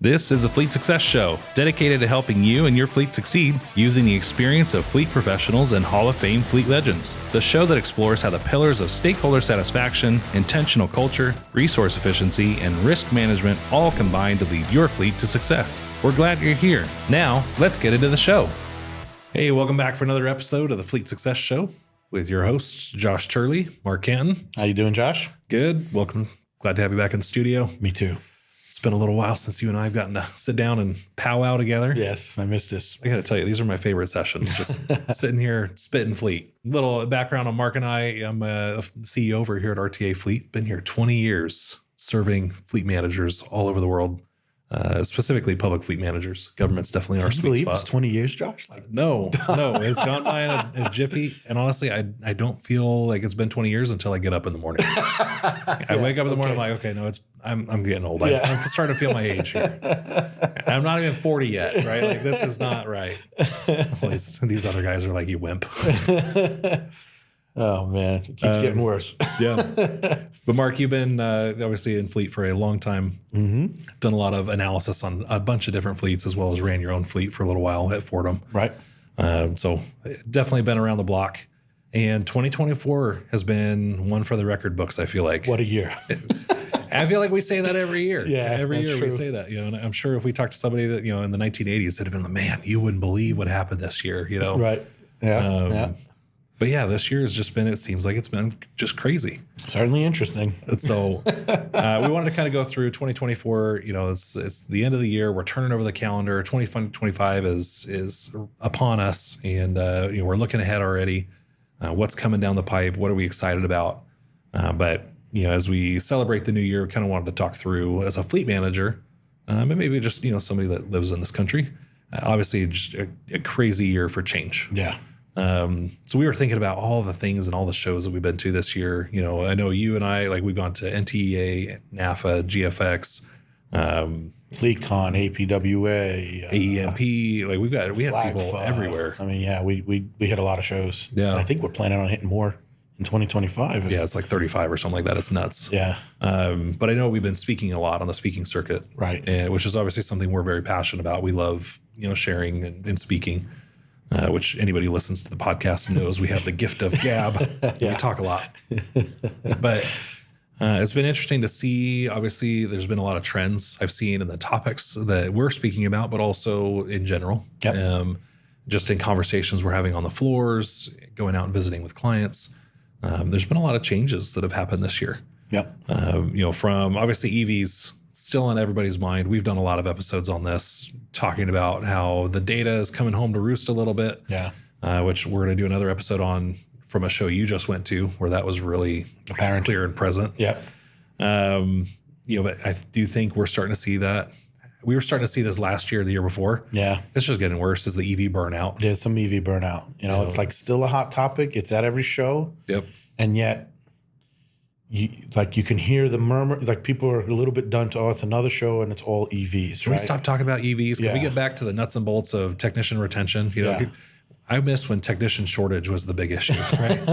This is a Fleet Success Show, dedicated to helping you and your fleet succeed using the experience of fleet professionals and Hall of Fame fleet legends. The show that explores how the pillars of stakeholder satisfaction, intentional culture, resource efficiency, and risk management all combine to lead your fleet to success. We're glad you're here. Now, let's get into the show. Hey, welcome back for another episode of the Fleet Success Show with your hosts, Josh Turley, Marc Canton. How you doing, Josh? Good. Welcome. Glad to have you back in the studio. Me too. It's been a little while since you and I have gotten to sit down and powwow together. Yes, I missed this. I got to tell you, these are my favorite sessions. Just sitting here, spitting fleet. Little background on Marc and I. I'm a CEO over here at RTA Fleet. Been here 20 years serving fleet managers all over the world, specifically public fleet managers. Government's definitely our sweet spot. It's 20 years, Josh? No, it's gone by in a jiffy. And honestly, I don't feel like it's been 20 years until I get up in the morning. I wake up in the morning, I'm like, okay, no, I'm getting old. I'm starting to feel my age here. I'm not even 40 yet, right? Like, this is not right. These other guys are like, you wimp. Oh, man. It keeps getting worse. Yeah. But Marc, you've been obviously in fleet for a long time. Mm-hmm. Done a lot of analysis on a bunch of different fleets, as well as ran your own fleet for a little while at Fordham. Right. So definitely been around the block. And 2024 has been one for the record books, I feel like. What a year. I feel like we say that every year. Yeah, every year true. we say that. And I'm sure if we talked to somebody that, in the 1980s, it'd have been like, man, you wouldn't believe what happened this year, Right. Yeah. But yeah, this year has just been, it seems like it's been just crazy. Certainly interesting. So we wanted to kind of go through 2024. It's the end of the year. We're turning over the calendar. 2025 is upon us. And, we're looking ahead already. What's coming down the pipe? What are we excited about? But as we celebrate the new year, we kind of wanted to talk through as a fleet manager, but maybe just, somebody that lives in this country. Obviously, just a crazy year for change. Yeah. So we were thinking about all the things and all the shows that we've been to this year. I know you and I, like, we've gone to NTEA, NAFA, GFX, FleetCon, APWA, AEMP. Like, we had people FLAGFA. everywhere. I mean, yeah, we hit a lot of shows. Yeah. And I think we're planning on hitting more in 2025. Yeah, it's like 35 or something like that. It's nuts. Yeah. But I know we've been speaking a lot on the speaking circuit. Right. And, which is obviously something we're very passionate about. We love, sharing and speaking. Which anybody who listens to the podcast knows we have the gift of gab. Yeah. We talk a lot. But it's been interesting to see. Obviously, there's been a lot of trends I've seen in the topics that we're speaking about, but also in general. Yep. Just in conversations we're having on the floors, going out and visiting with clients. There's been a lot of changes that have happened this year. Yep. From obviously EVs still on everybody's mind. We've done a lot of episodes on this, talking about how the data is coming home to roost a little bit. Yeah. Which we're going to do another episode on from a show you just went to, where that was really Apparent. clear and present. Yep. But I do think we're starting to see that. We were starting to see this last year, the year before. Yeah. It's just getting worse as the EV burnout. There's some EV burnout. It's like still a hot topic. It's at every show. Yep. And yet, you can hear the murmur. Like, people are a little bit done to, it's another show and it's all EVs, Can we stop talking about EVs? Can we Yeah. get back to the nuts and bolts of technician retention? Yeah. I miss when technician shortage was the big issue, right?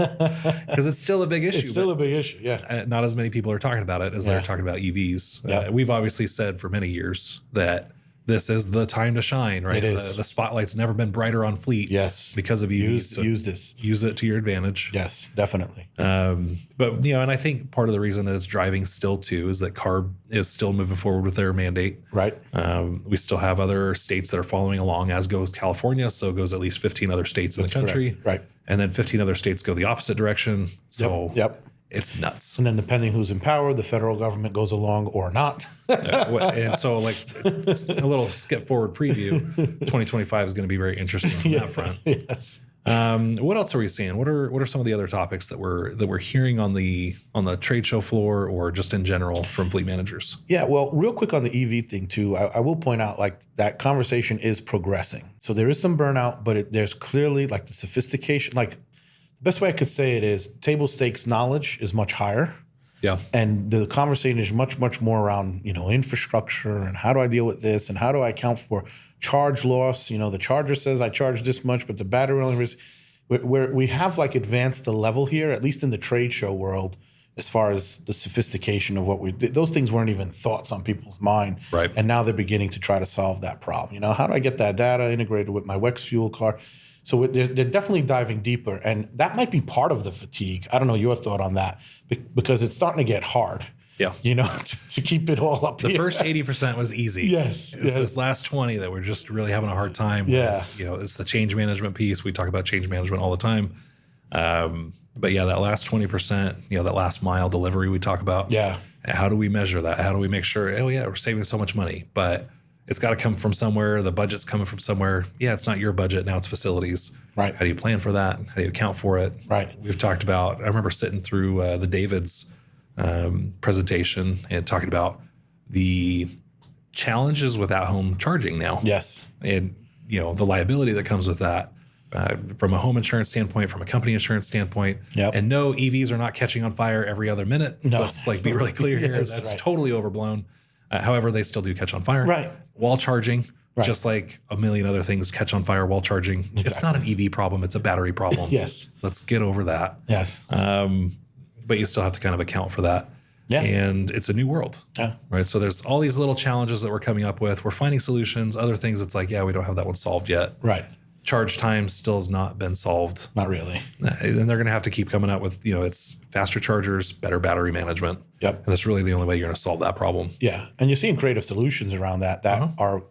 Because it's still a big issue. It's still a big issue, yeah. Not as many people are talking about it as they're talking about EVs. Yeah. We've obviously said for many years that this is the time to shine, right? It is. The spotlight's never been brighter on fleet. Yes. Because of EVs. Use this. Use it to your advantage. Yes, definitely. But, and I think part of the reason that it's driving still too is that CARB is still moving forward with their mandate. Right. We still have other states that are following along, as goes California. So goes at least 15 other states in the country. Correct. Right. And then 15 other states go the opposite direction. So Yep. it's nuts. And then depending who's in power, the federal government goes along or not. And so, like, a little skip forward preview, 2025 is going to be very interesting on that front. Yes. What else are we seeing? What are some of the other topics that we're hearing on the trade show floor or just in general from fleet managers? Yeah, well, real quick on the EV thing too, I will point out, like, that conversation is progressing. So there is some burnout, but there's clearly, like, the sophistication. Like, the best way I could say it is table stakes knowledge is much higher. Yeah. And the conversation is much, much more around, infrastructure and how do I deal with this and how do I account for charge loss? The charger says I charge this much, but the battery only risk. We have, like, advanced the level here, at least in the trade show world, as far as the sophistication of what those things weren't even thoughts on people's mind. Right. And now they're beginning to try to solve that problem. How do I get that data integrated with my WEX fuel card? So they're definitely diving deeper. And that might be part of the fatigue. I don't know your thought on that, because it's starting to get hard. Yeah. To keep it all up The here. first 80% was easy. Yes. It's this last 20 that we're just really having a hard time Yeah. with. It's the change management piece. We talk about change management all the time. But yeah, that last 20%, that last mile delivery we talk about. Yeah. How do we measure that? How do we make sure, we're saving so much money, but it's got to come from somewhere. The budget's coming from somewhere. Yeah, it's not your budget. Now it's facilities. Right. How do you plan for that? How do you account for it? Right. We've talked about, I remember sitting through the David's presentation and talking about the challenges with at-home charging now. Yes. And, the liability that comes with that from a home insurance standpoint, from a company insurance standpoint. Yep. And no, EVs are not catching on fire every other minute. No. Let's be really clear here. Yes, That's right. totally overblown. However, they still do catch on fire. Right. While charging, Right. just like a million other things catch on fire while charging. Exactly. It's not an EV problem. It's a battery problem. Yes. Let's get over that. Yes. But you still have to kind of account for that. Yeah. And it's a new world. Yeah. Right. So there's all these little challenges that we're coming up with. We're finding solutions. Other things, it's like, we don't have that one solved yet. Right. Charge time still has not been solved. Not really. And they're going to have to keep coming out with, it's faster chargers, better battery management. Yep. And that's really the only way you're going to solve that problem. Yeah. And you're seeing creative solutions around that are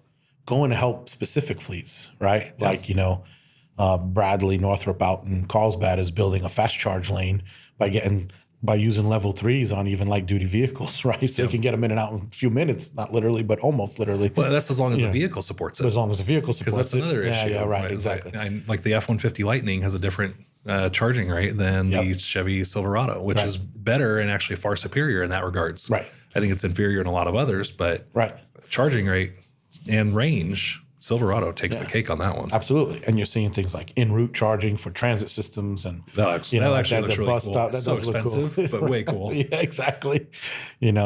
going to help specific fleets, right? Yeah. Like, Bradley, Northrop out in Carlsbad is building a fast charge lane by using level 3s on even light duty vehicles, right? So you can get them in and out in a few minutes, not literally, but almost literally. Well, that's as long as the vehicle supports it. As long as the vehicle supports Because that's another issue. Yeah, right, exactly. Like the F-150 Lightning has a different charging rate than the Chevy Silverado, which is better and actually far superior in that regards. Right. I think it's inferior in a lot of others, but Right. charging rate and range, Silverado takes the cake on that one. Absolutely. And you're seeing things like en route charging for transit systems and That actually looks really bus cool. stop. That So does look expensive, cool. but way cool. Yeah, exactly.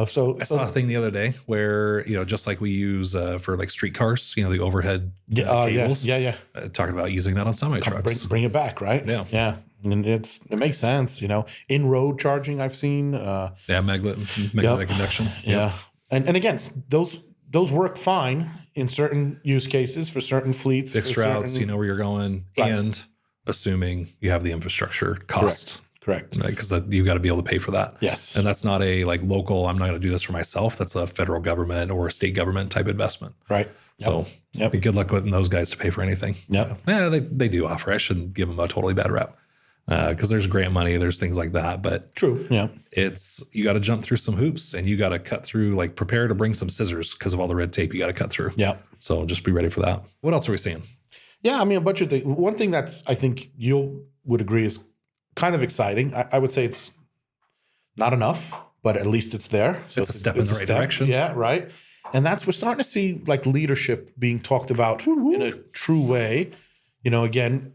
So I saw a thing the other day where, just like we use for like streetcars, the overhead cables. Yeah. Talking about using that on semi trucks. Bring it back, right? Yeah. Yeah. And it makes sense, in road charging I've seen. Magnetic induction. Yeah. And again, those work fine in certain use cases for certain fleets. Fixed routes, where you're going, and assuming you have the infrastructure cost. Correct. Because you've got to be able to pay for that. Yes. And that's not a local, I'm not going to do this for myself. That's a federal government or a state government type investment. Right. So good luck with those guys to pay for anything. Yep. Yeah, they do offer. I shouldn't give them a totally bad rep. Because there's grant money, there's things like that. But true. Yeah. You got to jump through some hoops and you got to cut through, prepare to bring some scissors because of all the red tape you got to cut through. Yeah. So just be ready for that. What else are we seeing? Yeah. I mean, a bunch of things. One thing that's, I think you would agree is kind of exciting. I would say it's not enough, but at least it's there. So it's a step in the right direction. Yeah. Right. And we're starting to see leadership being talked about in a true way. Again,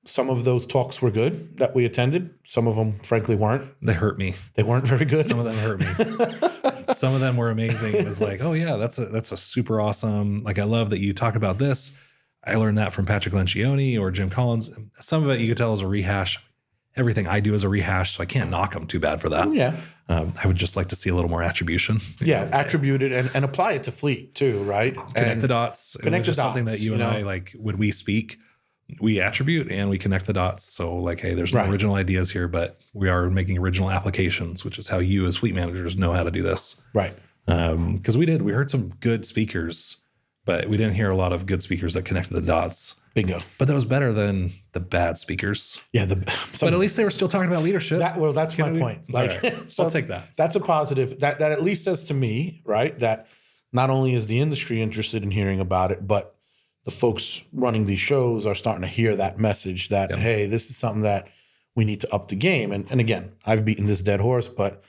some of those talks were good that we attended. Some of them, frankly, weren't. They hurt me. They weren't very good. Some of them hurt me. Some of them were amazing. It was like, oh yeah, that's a super awesome. I love that you talk about this. I learned that from Patrick Lencioni or Jim Collins. Some of it you could tell is a rehash. Everything I do is a rehash, so I can't knock them too bad for that. Yeah. I would just like to see a little more attribution. Yeah, attribute it and apply it to fleet too, right? Connect the dots. Connect the dots. Something that you and I when we speak. We attribute and we connect the dots. So hey, there's no original ideas here, but we are making original applications, which is how you as fleet managers know how to do this. Right. Because we heard some good speakers, but we didn't hear a lot of good speakers that connected the dots. Bingo. But that was better than the bad speakers. Yeah. But at least they were still talking about leadership. That's my point. So I'll take that. That's a positive. That at least says to me, right, that not only is the industry interested in hearing about it, but the folks running these shows are starting to hear that message that, hey, this is something that we need to up the game. And again, I've beaten this dead horse, but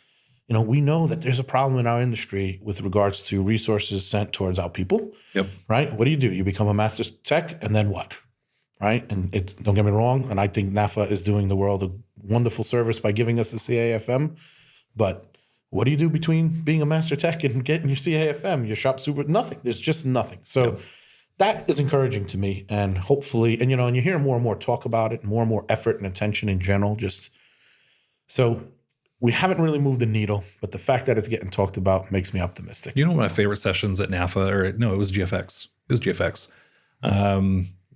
we know that there's a problem in our industry with regards to resources sent towards our people. Yep. Right? What do? You become a master tech, and then what? Right? And don't get me wrong, and I think NAFA is doing the world a wonderful service by giving us the CAFM, but what do you do between being a master tech and getting your CAFM, your shop super? Nothing. There's just nothing. So that is encouraging to me, and hopefully, and you hear more and more talk about it, more and more effort and attention in general. So we haven't really moved the needle, but the fact that it's getting talked about makes me optimistic. You know, one of my favorite sessions at NAFA, or no, it was GFX. It was GFX.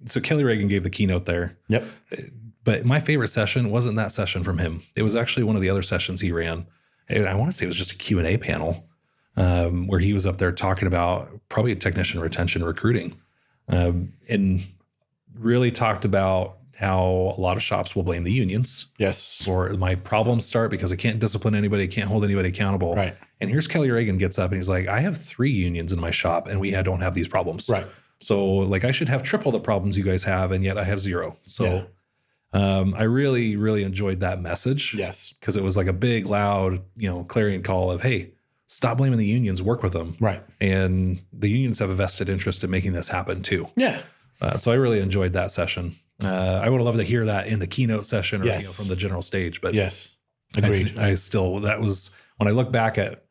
So Kelly Reagan gave the keynote there. Yep. But my favorite session wasn't that session from him. It was actually one of the other sessions he ran. And I want to say it was just a Q&A panel where he was up there talking about probably technician retention recruiting, and really talked about how a lot of shops will blame the unions. Yes. For my problems start because I can't discipline anybody, can't hold anybody accountable. Right. And here's Kelly Reagan gets up and he's like, I have 3 unions in my shop and we don't have these problems. Right. So like I should have triple the problems you guys have and yet I have 0. So I really, really enjoyed that message. Yes. Because it was like a big, loud, clarion call of, hey, stop blaming the unions, work with them. Right. And the unions have a vested interest in making this happen too. Yeah. So I really enjoyed that session. I would have loved to hear that in the keynote session or from the general stage. But yes, agreed. That was, when I look back at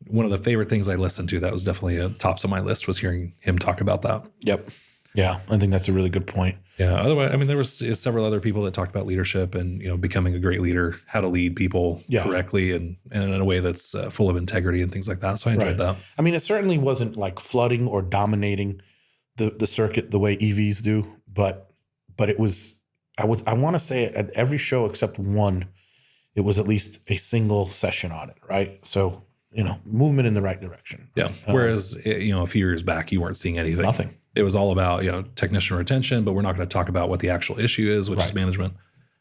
one of the favorite things I listened to, that was definitely tops of my list, was hearing him talk about that. Yep. Yeah, I think that's a really good point. Yeah. Otherwise, I mean, there was several other people that talked about leadership and, becoming a great leader, how to lead people correctly and in a way that's full of integrity and things like that. So I enjoyed that. I mean, it certainly wasn't like flooding or dominating the circuit the way EVs do, but it was, I want to say it at every show except one, it was at least a single session on it. Right. So, movement in the right direction. Yeah. Whereas, a few years back, you weren't seeing anything. Nothing. It was all about, technician retention, but we're not going to talk about what the actual issue is, which is management.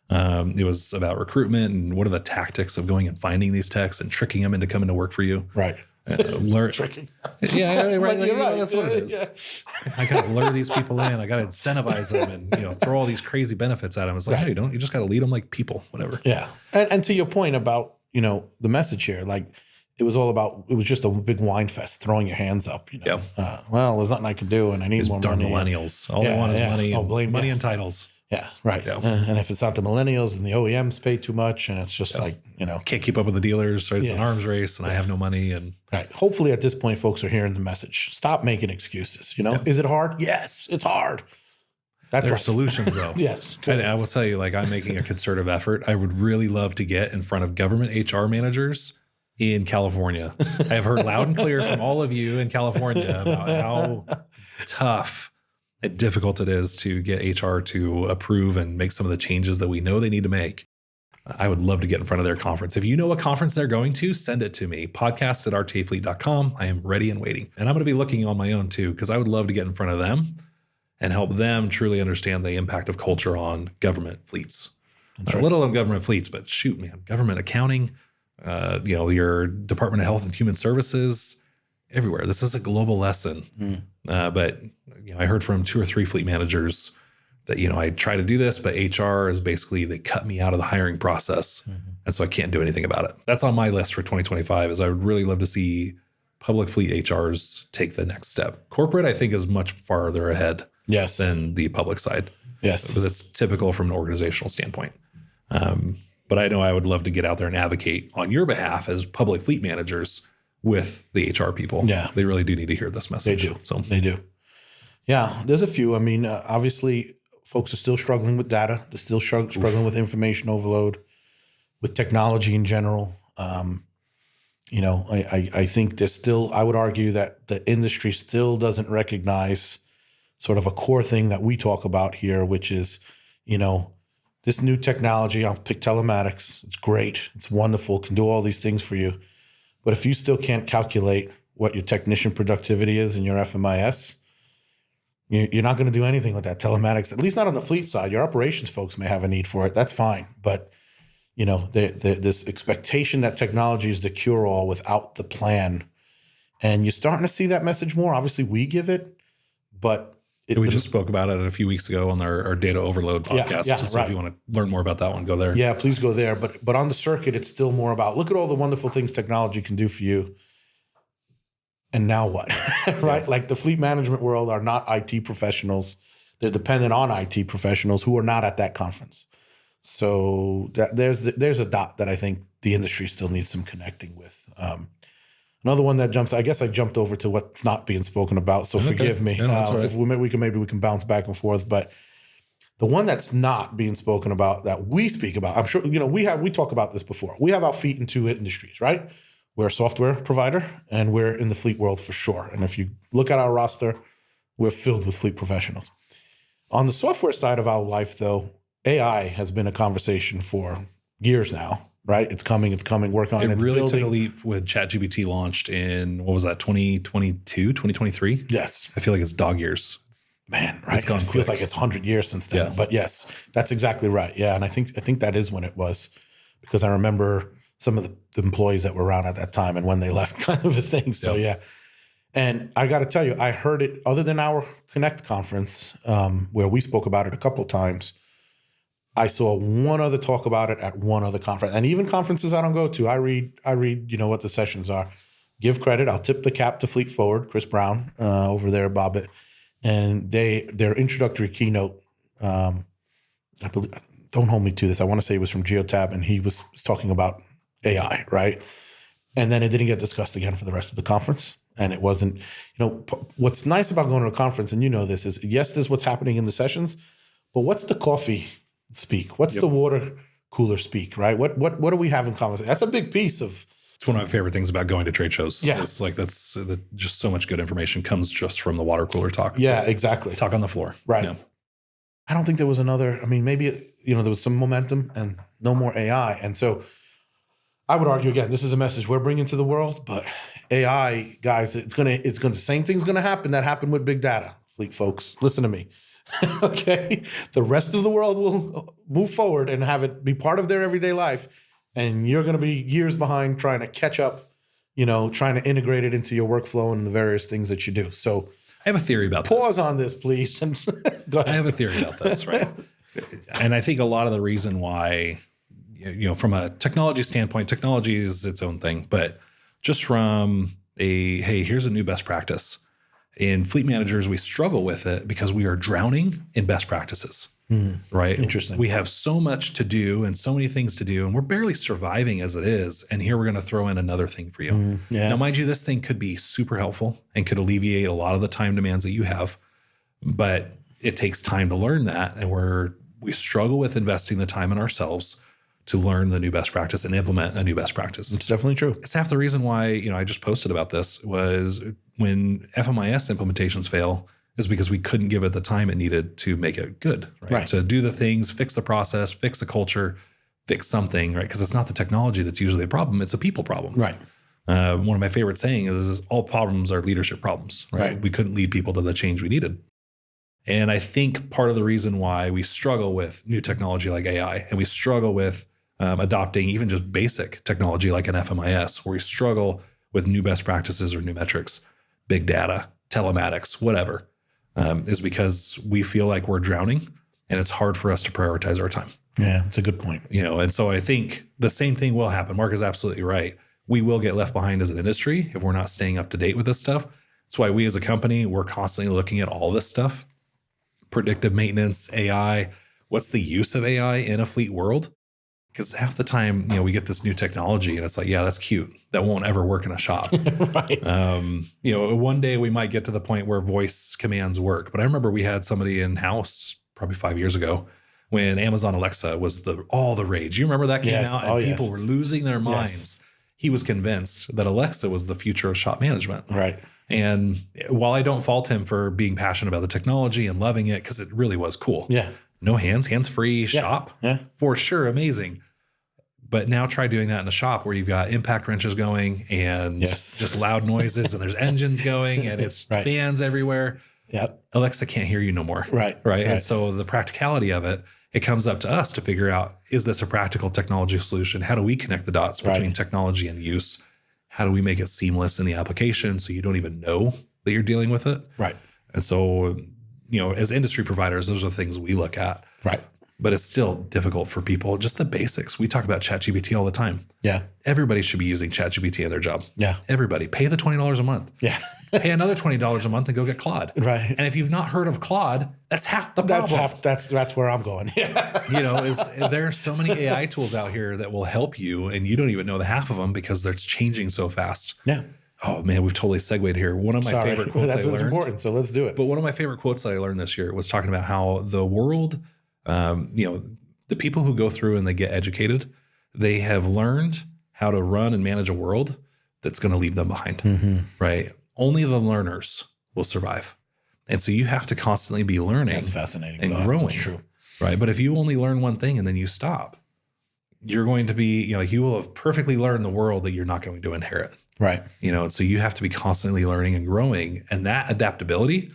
It was about recruitment and what are the tactics of going and finding these techs and tricking them into coming to work for you. Right. Tricking. Yeah, right. That's what it is. Yeah. I got to lure these people in. I got to incentivize them and, throw all these crazy benefits at them. It's like, hey, you just got to lead them like people, whatever. Yeah. And to your point about, the message here, like, it was just a big wine fest, throwing your hands up. Well, there's nothing I can do, and I need these more darn money. Millennials. All they want is money. Money and titles. Yeah, right. Yeah. And if it's not the millennials, and the OEMs pay too much, and it's just like, can't keep up with the dealers. Right? It's an arms race, and I have no money. And right. Hopefully, at this point, folks are hearing the message. Stop making excuses. Is it hard? Yes, it's hard. There are solutions, though. Yes. And I will tell you, like, I'm making a concerted effort. I would really love to get in front of government HR managers in California. I have heard loud and clear from all of you in California about how tough and difficult it is to get HR to approve and make some of the changes that we know they need to make. I would love to get in front of their conference. If you know what conference they're going to, send it to me. podcast@rtafleet.com. I am ready and waiting. And I'm going to be looking on my own too, because I would love to get in front of them and help them truly understand the impact of culture on government fleets. A little on government fleets, but shoot, man, government accounting, your Department of Health and Human Services, everywhere. This is a global lesson. But I heard from 2 or 3 fleet managers that, I try to do this, but HR is basically, they cut me out of the hiring process. And so I can't do anything about it. That's on my list for 2025, is I would really love to see public fleet HRs take the next step. Corporate, I think, is much farther ahead than the public side. Yes. But that's typical from an organizational standpoint. But I know I would love to get out there and advocate on your behalf as public fleet managers with the HR people. Yeah. They really do need to hear this message. They do. So they do. Yeah. There's a few. I mean, obviously, folks are still struggling with data. They're still struggling with information overload, with technology in general. I think there's still, I would argue that the industry still doesn't recognize sort of a core thing that we talk about here, which is, this new technology. I'll pick telematics. It's great. It's wonderful. Can do all these things for you. But if you still can't calculate what your technician productivity is in your FMIS, you're not going to do anything with that telematics, at least not on the fleet side. Your operations folks may have a need for it. That's fine. But, this expectation that technology is the cure-all without the plan. And you're starting to see that message more. Obviously, we give it, but we just spoke about it a few weeks ago on our data overload podcast. So if you want to learn more about that one, go there. Yeah, please go there. But on the circuit, it's still more about, look at all the wonderful things technology can do for you. And now what? Right? Yeah. Like the fleet management world are not IT professionals. They're dependent on IT professionals who are not at that conference. So there's a dot that I think the industry still needs some connecting with. Another one that jumps, I guess I jumped over to what's not being spoken about, so forgive me. Yeah, that's all right. If we can bounce back and forth. But The one that's not being spoken about that we speak about, I'm sure, we talk about this before. We have our feet in two industries, right? We're a software provider and we're in the fleet world for sure. And if you look at our roster, we're filled with fleet professionals. On the software side of our life, though, AI has been a conversation for years now, right? It's coming, work on it. It really took a leap with ChatGPT launched in, 2022, 2023? Yes. I feel like it's dog years. Man, right? It feels like it's 100 years since then. Yeah. But yes, that's exactly right. Yeah, and I think that is when it was, because I remember some of the employees that were around at that time and when they left, kind of a thing. So yeah. And I got to tell you, I heard it other than our Connect conference, where we spoke about it a couple of times. I saw one other talk about it at one other conference, and even conferences I don't go to. I read, what the sessions are. Give credit. I'll tip the cap to Fleet Forward, Chris Brown over there, Bobbit. And their introductory keynote, I believe, don't hold me to this, I want to say it was from Geotab, and he was talking about AI, right? And then it didn't get discussed again for the rest of the conference. And it wasn't, what's nice about going to a conference, and this, is yes, this is what's happening in the sessions, but what's the coffee speak? What's the water cooler speak, right? What do we have in common? That's a big piece of. It's one of my favorite things about going to trade shows. Yeah. It's like just so much good information comes just from the water cooler talk. Yeah, exactly. Talk on the floor. Right. Yeah. I don't think there was another, maybe, there was some momentum and no more AI. And so I would argue, again, this is a message we're bringing to the world, but AI, guys, the same thing's going to happen that happened with big data. Fleet folks, listen to me. Okay. The rest of the world will move forward and have it be part of their everyday life. And you're going to be years behind trying to catch up, trying to integrate it into your workflow and the various things that you do. So I have a theory about this. Pause on this, please. And go ahead. I have a theory about this, right? And I think a lot of the reason why, from a technology standpoint, technology is its own thing, but just from hey, here's a new best practice. In fleet managers, we struggle with it because we are drowning in best practices. Right? Interesting. We have so much to do and so many things to do, and we're barely surviving as it is. And here we're going to throw in another thing for you. Now, mind you, this thing could be super helpful and could alleviate a lot of the time demands that you have, but it takes time to learn that. And we struggle with investing the time in ourselves to learn the new best practice and implement a new best practice. It's definitely true. It's half the reason why, I just posted about this was when FMIS implementations fail, is because we couldn't give it the time it needed to make it good, right? To do the things, fix the process, fix the culture, fix something, right? Because it's not the technology that's usually a problem. It's a people problem. Right. One of my favorite sayings is all problems are leadership problems, right? We couldn't lead people to the change we needed. And I think part of the reason why we struggle with new technology like AI and we struggle with adopting even just basic technology like an FMIS, where we struggle with new best practices or new metrics, big data, telematics, whatever, is because we feel like we're drowning and it's hard for us to prioritize our time. Yeah, it's a good point. And so I think the same thing will happen. Marc is absolutely right. We will get left behind as an industry if we're not staying up to date with this stuff. That's why we as a company, we're constantly looking at all this stuff. Predictive maintenance, AI, what's the use of AI in a fleet world? Because half the time, we get this new technology and it's like, yeah, that's cute. That won't ever work in a shop. Right. One day we might get to the point where voice commands work. But I remember we had somebody in-house probably 5 years ago when Amazon Alexa was all the rage. You remember that came out and people were losing their minds. Yes. He was convinced that Alexa was the future of shop management. Right. And while I don't fault him for being passionate about the technology and loving it, because it really was cool. Yeah. No hands-free shop. Yeah. For sure. Amazing. But now try doing that in a shop where you've got impact wrenches going and just loud noises and there's engines going and it's fans everywhere. Yep. Alexa can't hear you no more. Right. And so the practicality of it comes up to us to figure out, is this a practical technology solution? How do we connect the dots between technology and use? How do we make it seamless in the application so you don't even know that you're dealing with it? Right. And so, as industry providers, those are the things we look at. Right. But it's still difficult for people. Just the basics. We talk about ChatGPT all the time. Yeah. Everybody should be using ChatGPT in their job. Yeah. Everybody. Pay the $20 a month. Yeah. Pay another $20 a month and go get Claude. Right. And if you've not heard of Claude, that's half the problem. That's where I'm going. There are so many AI tools out here that will help you and you don't even know the half of them because it's changing so fast. Yeah. Oh man, we've totally segued here. One of my favorite quotes I learned. That's important, so let's do it. But one of my favorite quotes that I learned this year was talking about how the world The people who go through and they get educated, they have learned how to run and manage a world that's going to leave them behind, right? Only the learners will survive. And so you have to constantly be learning. That's fascinating. And growing. That's true. Right. But if you only learn one thing and then you stop, you're going to be, you will have perfectly learned the world that you're not going to inherit. Right. So you have to be constantly learning and growing. And that adaptability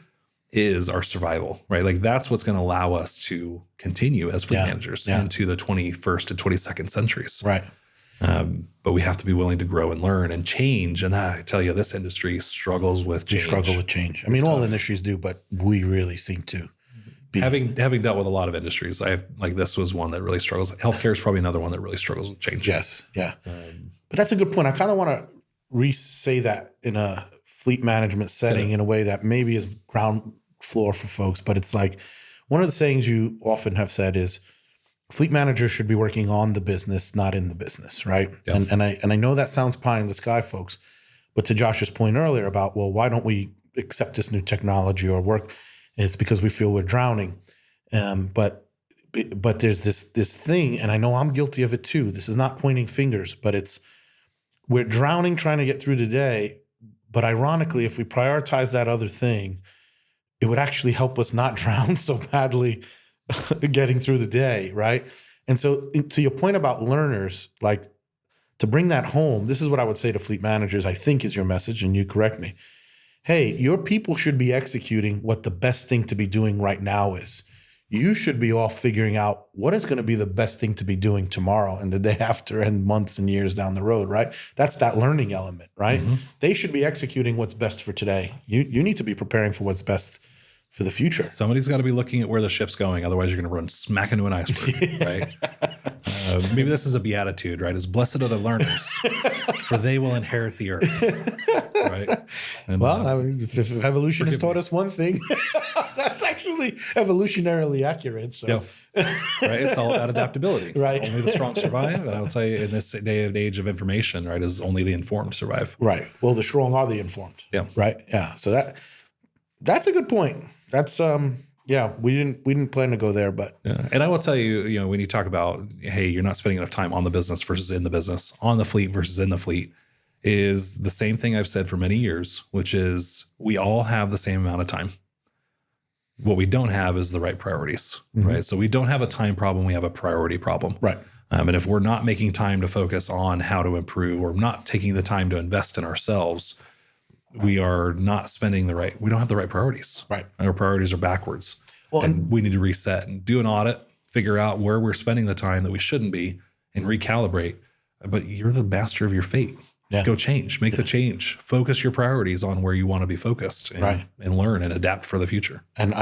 is our survival, right? Like that's what's going to allow us to continue as fleet managers into the 21st and 22nd centuries. Right. But we have to be willing to grow and learn and change. And that, I tell you, this industry struggles with change. We struggle with change. I mean, all industries do, but we really seem to be. Having dealt with a lot of industries, this was one that really struggles. Healthcare is probably another one that really struggles with change. Yes. Yeah. But that's a good point. I kind of want to re-say that in a fleet management setting in a way that maybe is ground floor for folks. But it's like one of the sayings you often have said is fleet managers should be working on the business, not in the business, right? Yep. And I know that sounds pie in the sky, folks. But to Josh's point earlier about, well, why don't we accept this new technology or work? It's because we feel we're drowning. But there's this thing, and I know I'm guilty of it too. This is not pointing fingers, but we're drowning trying to get through the day. But ironically, if we prioritize that other thing, it would actually help us not drown so badly getting through the day, right? And so to your point about learners, like to bring that home, this is what I would say to fleet managers, I think is your message, and you correct me. Hey, your people should be executing what the best thing to be doing right now is. You should be off figuring out what is going to be the best thing to be doing tomorrow and the day after and months and years down the road, right? That's that learning element, right? Mm-hmm. They should be executing what's best for today. You need to be preparing for what's best for the future. Somebody's got to be looking at where the ship's going. Otherwise, you're going to run smack into an iceberg, right? Maybe this is a beatitude, right? Is blessed are the learners, for they will inherit the earth, right? And, if evolution has taught us one thing, that's actually evolutionarily accurate. So, right? It's all about adaptability. Right. Only the strong survive. And I would say in this day and age of information, right, is only the informed survive. Right. Well, the strong are the informed. Yeah. Right. Yeah. So that's a good point. That's we didn't plan to go there, but And I will tell you, when you talk about, hey, you're not spending enough time on the business versus in the business, on the fleet versus in the fleet, is the same thing I've said for many years, which is we all have the same amount of time. What we don't have is the right priorities, right? So we don't have a time problem, we have a priority problem. Right. And if we're not making time to focus on how to improve or not taking the time to invest in ourselves, we are not spending we don't have the right priorities. Right. Our priorities are backwards. Well, and we need to reset and do an audit, figure out where we're spending the time that we shouldn't be and recalibrate. But you're the master of your fate. Yeah. Go change, make the change, focus your priorities on where you want to be focused and learn and adapt for the future. And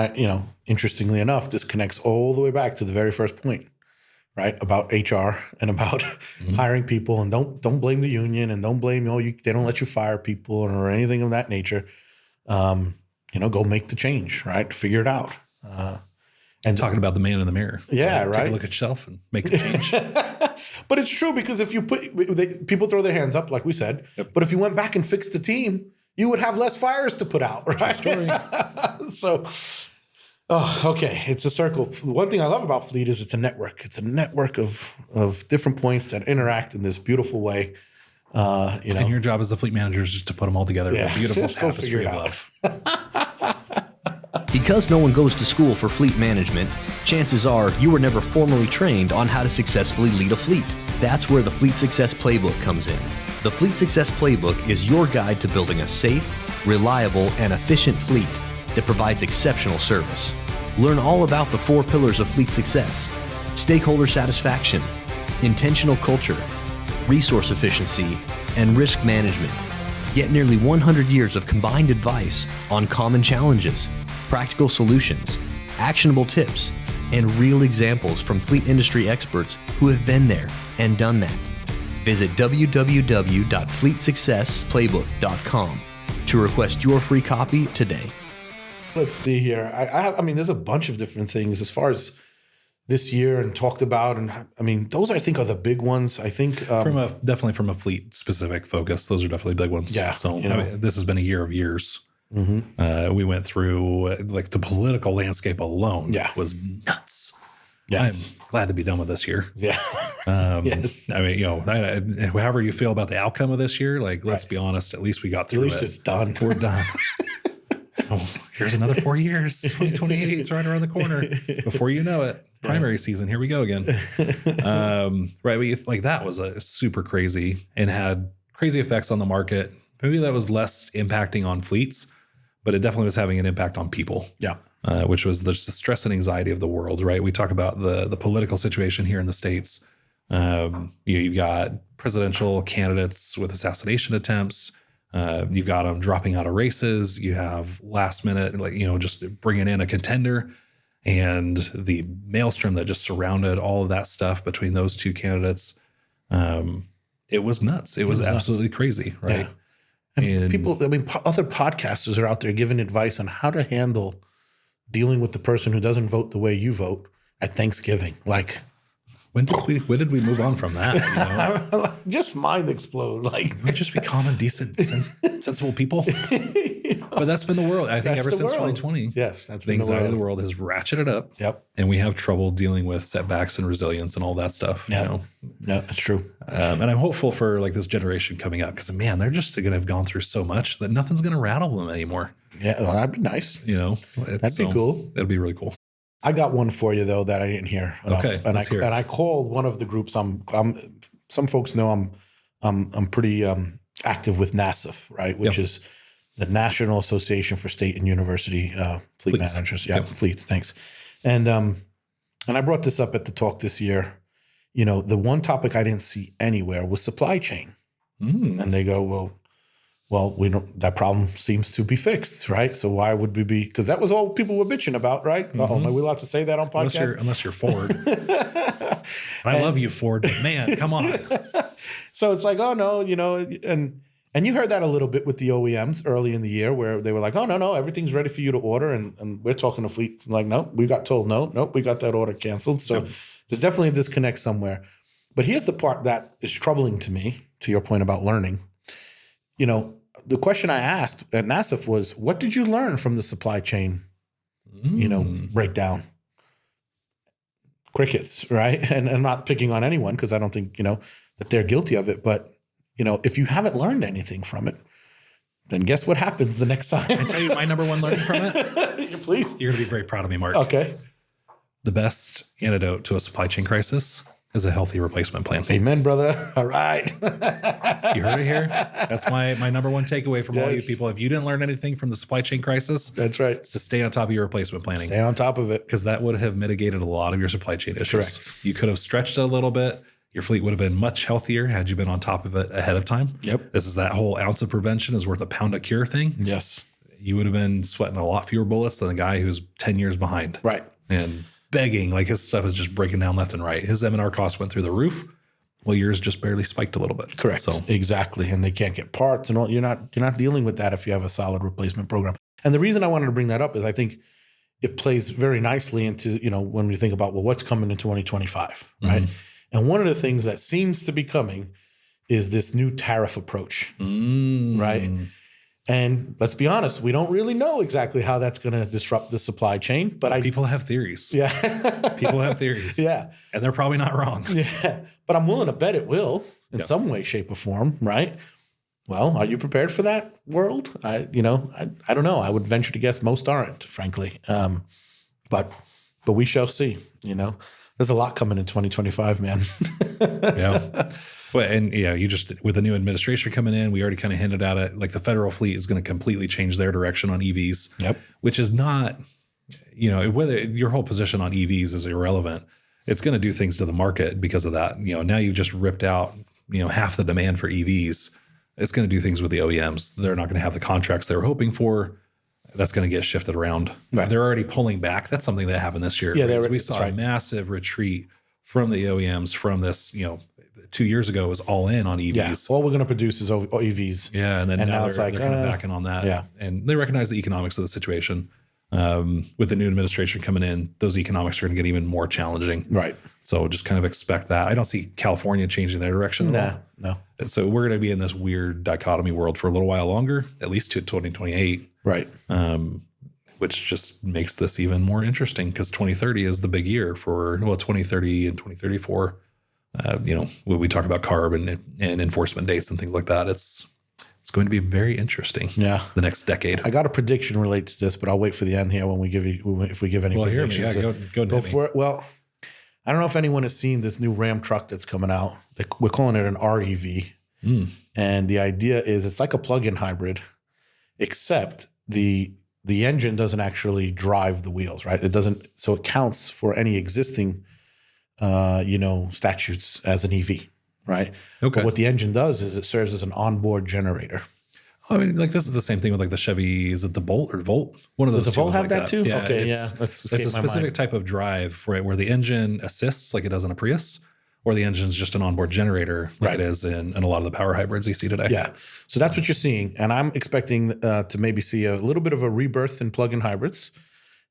interestingly enough, this connects all the way back to the very first point, right? About HR and about hiring people, and don't blame the union and don't blame, they don't let you fire people or anything of that nature. Go make the change, right? Figure it out. And talking about the man in the mirror. Yeah, right. Take a look at yourself and make the change. But it's true, because if you people throw their hands up, like we said, but if you went back and fixed the team, you would have less fires to put out, right? True story. So, okay, it's a circle. One thing I love about Fleet is it's a network. It's a network of different points that interact in this beautiful way. And your job as the fleet manager is just to put them all together in a beautiful tapestry of love. Because no one goes to school for fleet management, chances are you were never formally trained on how to successfully lead a fleet. That's where the Fleet Success Playbook comes in. The Fleet Success Playbook is your guide to building a safe, reliable, and efficient fleet that provides exceptional service. Learn all about the 4 pillars of fleet success: stakeholder satisfaction, intentional culture, resource efficiency, and risk management. Get nearly 100 years of combined advice on common challenges, practical solutions, actionable tips, and real examples from fleet industry experts who have been there and done that. Visit www.fleetsuccessplaybook.com to request your free copy today. Let's see here. I mean, there's a bunch of different things as far as this year and talked about. And I mean, those I think are the big ones. I think definitely from a fleet specific focus, those are definitely big ones. Yeah. So this has been a year of years. We went through the political landscape alone was nuts. Yes. I'm glad to be done with this year. Yeah. Yes. I mean, however you feel about the outcome of this year, like, let's be honest, at least we got through it. At least it's done. We're done. Oh, here's another 4 years. 2028 is right around the corner. Before you know it, primary season, here we go again. Right. But that was a super crazy and had crazy effects on the market. Maybe that was less impacting on fleets, but it definitely was having an impact on people. Yeah. Which was the stress and anxiety of the world, right? We talk about the political situation here in the States. You've got presidential candidates with assassination attempts. You've got them dropping out of races. You have last minute, just bringing in a contender, and the maelstrom that just surrounded all of that stuff between those two candidates. It was nuts. It was absolutely crazy, right? Yeah. And other podcasters are out there giving advice on how to handle dealing with the person who doesn't vote the way you vote at Thanksgiving. Like, when did we move on from that? Just mind explode. Like, we just be calm and decent, sensible people. But that's been the world. I think ever since 2020. Yes, that's the been anxiety of the world has ratcheted up. Yep. And we have trouble dealing with setbacks and resilience and all that stuff. Yeah, that's true. And I'm hopeful for this generation coming up, because man, they're just going to have gone through so much that nothing's going to rattle them anymore. Yeah, well, that'd be nice. That'd be cool. That'd be really cool. I got one for you though that I didn't hear enough. Okay, let's hear it. And I called one of the groups. Some folks know I'm pretty active with NASF, right? Which is the National Association for State and University Fleet Managers. Yeah, fleets. Thanks. And I brought this up at the talk this year. The one topic I didn't see anywhere was supply chain. And they go, well, we don't. That problem seems to be fixed, right? So why would we be? Because that was all people were bitching about, right? Are we allowed to say that on podcasts? Unless you're Ford. I love you, Ford, but man, come on. So it's like, oh no, and you heard that a little bit with the OEMs early in the year, where they were like, oh no, everything's ready for you to order, and we're talking to fleets and like, no, we got told nope, we got that order canceled. So there's definitely a disconnect somewhere. But here's the part that is troubling to me. To your point about learning, the question I asked at NASF was, what did you learn from the supply chain, breakdown? Crickets, right? And I'm not picking on anyone, because I don't think, that they're guilty of it. But, if you haven't learned anything from it, then guess what happens the next time? I tell you my number one learning from it. Please. You're going to be very proud of me, Mark. Okay. The best antidote to a supply chain crisis is a healthy replacement plan. Amen, brother. All right. You heard it here. That's my number one takeaway from all you people. If you didn't learn anything from the supply chain crisis, that's right. It's to stay on top of your replacement planning. Stay on top of it. Because that would have mitigated a lot of your supply chain issues. Correct. You could have stretched it a little bit. Your fleet would have been much healthier had you been on top of it ahead of time. Yep. This is that whole ounce of prevention is worth a pound of cure thing. Yes. You would have been sweating a lot fewer bullets than the guy who's 10 years behind. Right. And begging, his stuff is just breaking down left and right. His M&R costs went through the roof. Well, yours just barely spiked a little bit. Correct. So exactly. And they can't get parts and all. You're not dealing with that if you have a solid replacement program. And the reason I wanted to bring that up is I think it plays very nicely into, when we think about, what's coming in 2025, right? Mm-hmm. And one of the things that seems to be coming is this new tariff approach, right? And let's be honest, we don't really know exactly how that's going to disrupt the supply chain. But people have theories. Yeah. People have theories. Yeah. And they're probably not wrong. Yeah. But I'm willing to bet it will in some way, shape, or form, right? Well, are you prepared for that world? I don't know. I would venture to guess most aren't, frankly. But we shall see, There's a lot coming in 2025, man. Yeah. Well, and you just, with the new administration coming in, we already kind of hinted at it. Like the federal fleet is going to completely change their direction on EVs. Yep. Which is not, whether your whole position on EVs is irrelevant. It's going to do things to the market because of that. Now you've just ripped out, half the demand for EVs. It's going to do things with the OEMs. They're not going to have the contracts they were hoping for. That's going to get shifted around. Right. They're already pulling back. That's something that happened this year. Yeah, we saw a massive retreat from the OEMs from this, 2 years ago was all in on EVs. Yeah, all we're going to produce is EVs. Yeah, and then now they're kind of backing on that. Yeah. And they recognize the economics of the situation. With the new administration coming in, those economics are going to get even more challenging. Right. So just kind of expect that. I don't see California changing their direction at all. No. And so we're going to be in this weird dichotomy world for a little while longer, at least to 2028. Right. which just makes this even more interesting because 2030 is the big year for 2030 and 2034. When we talk about CARB and enforcement dates and things like that, it's going to be very interesting. Yeah, the next decade. I got a prediction related to this, but I'll wait for the end here when we give if we give any predictions. Go for it. Well, I don't know if anyone has seen this new Ram truck that's coming out. We're calling it an REV, and the idea is it's like a plug-in hybrid, except the engine doesn't actually drive the wheels, right? It doesn't, so it counts for any existing, statutes as an EV, right? Okay. But what the engine does is it serves as an onboard generator. I mean, like this is the same thing with like the Chevy. Is it the Bolt or Volt? One of those. Does the Volt have that too? Yeah, okay, it's a specific type of drive, right, where the engine assists like it does in a Prius, or the engine's just an onboard generator like it is in a lot of the power hybrids you see today. Yeah. So that's what you're seeing. And I'm expecting to maybe see a little bit of a rebirth in plug-in hybrids